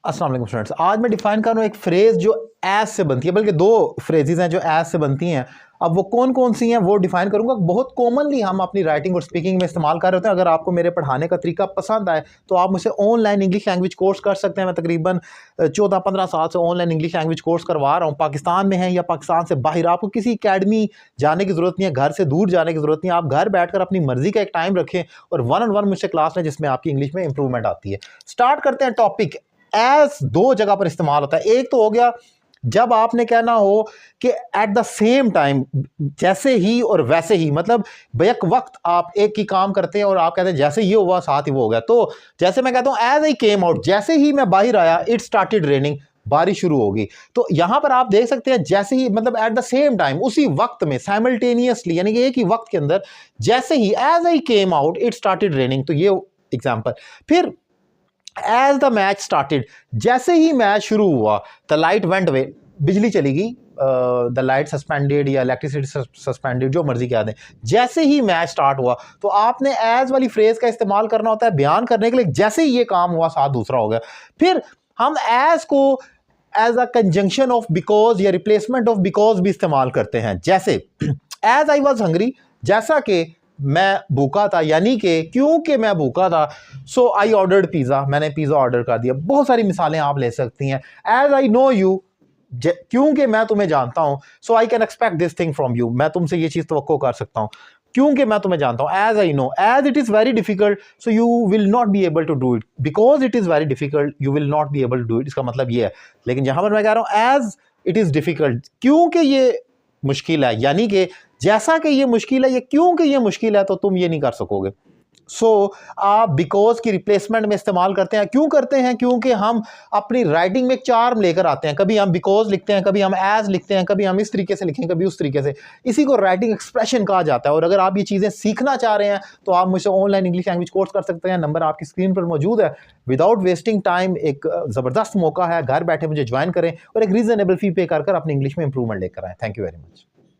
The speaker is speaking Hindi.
अस्सलाम वालेकुम स्टूडेंट्स, आज मैं डिफाइन कर रहा हूँ एक फ्रेज जो एस से बनती है, बल्कि दो फ्रेजेस हैं जो एस से बनती हैं। अब वो कौन कौन सी हैं वो डिफाइन करूंगा। बहुत कॉमनली हम अपनी राइटिंग और स्पीकिंग में इस्तेमाल कर रहे होते हैं। अगर आपको मेरे पढ़ाने का तरीका पसंद आए तो आप मुझसे ऑनलाइन इंग्लिश लैंग्वेज कोर्स कर सकते हैं। मैं तकरीबन 14-15 साल से ऑनलाइन इंग्लिश लैंग्वेज कोर्स करवा रहा हूँ। पाकिस्तान में है या पाकिस्तान से बाहर, आपको किसी अकेडमी जाने की ज़रूरत नहीं है, घर से दूर जाने की ज़रूरत नहीं है। आप घर बैठकर अपनी मर्जी का एक टाइम रखें और 1-on-1 मुझसे क्लास लें जिसमें आपकी इंग्लिश में इंप्रूवमेंट आती है। स्टार्ट करते हैं टॉपिक। एज दो जगह पर इस्तेमाल होता है। एक तो हो गया जब आपने कहना हो कि एट द सेम टाइम, जैसे ही और वैसे ही, मतलब बैक वक्त आप एक ही काम करते हैं और आप कहते हैं जैसे ये हुआ साथ ही वो हो गया। तो जैसे मैं कहता हूं एज आई केम आउट, जैसे ही मैं बाहर आया इट स्टार्टेड रेनिंग, बारिश शुरू होगी। तो यहां पर आप देख सकते हैं जैसे ही, मतलब एट द सेम टाइम, उसी वक्त में, साइमल्टेनियसली, यानी कि एक ही वक्त के अंदर, जैसे ही as I came out it started raining. तो ये एग्जाम्पल। फिर एज द मैच स्टार्टेड, जैसे ही मैच शुरू हुआ, द लाइट वेंट अवे, बिजली चली गई, द लाइट सस्पेंडेड या इलेक्ट्रिसिटी सस्पेंडेड, जो मर्जी कह दें। जैसे ही मैच स्टार्ट हुआ, तो आपने एज वाली फ्रेज का इस्तेमाल करना होता है बयान करने के लिए, जैसे ही ये काम हुआ साथ दूसरा हो गया। फिर हम एज को as a conjunction of because या रिप्लेसमेंट ऑफ बिकॉज भी इस्तेमाल करते हैं। जैसे एज आई वॉज हंग्री, जैसा कि मैं भूखा था, यानी कि क्योंकि मैं भूखा था, सो आई ऑर्डर्ड पिज़्ज़ा, मैंने पिज़्ज़ा ऑर्डर कर दिया। बहुत सारी मिसालें आप ले सकती हैं। एज आई नो यू, क्योंकि मैं तुम्हें जानता हूं, so I can expect this thing from you, मैं तुमसे ये चीज़ तवक्को कर सकता हूं क्योंकि मैं तुम्हें जानता हूं। As I know, as it is very difficult, so you will not be able to do it, because it is very difficult you will not be able to do it. इसका मतलब ये है। लेकिन यहां पर मैं कह रहा हूं एज इट इज़ डिफिकल्ट, क्योंकि ये मुश्किल है, यानी कि जैसा कि ये मुश्किल है, ये क्योंकि ये मुश्किल है तो तुम ये नहीं कर सकोगे। सो आप बिकॉज की रिप्लेसमेंट में इस्तेमाल करते हैं। क्यों करते हैं? क्योंकि हम अपनी राइटिंग में एक चार्म लेकर आते हैं। कभी हम बिकॉज लिखते हैं, कभी हम एज लिखते हैं, कभी हम इस तरीके से लिखें, कभी उस तरीके से। इसी को राइटिंग एक्सप्रेशन कहा जाता है। और अगर आप ये चीज़ें सीखना चाह रहे हैं तो आप मुझसे ऑनलाइन इंग्लिश लैंग्वेज कोर्स कर सकते हैं। नंबर आपकी स्क्रीन पर मौजूद है। विदाउट वेस्टिंग टाइम एक ज़बरदस्त मौका है, घर बैठे मुझे ज्वाइन करें और एक रीजनेबल फी पे कर अपनी इंग्लिश में इंप्रूवमेंट लेकर आएँ। Thank you very much.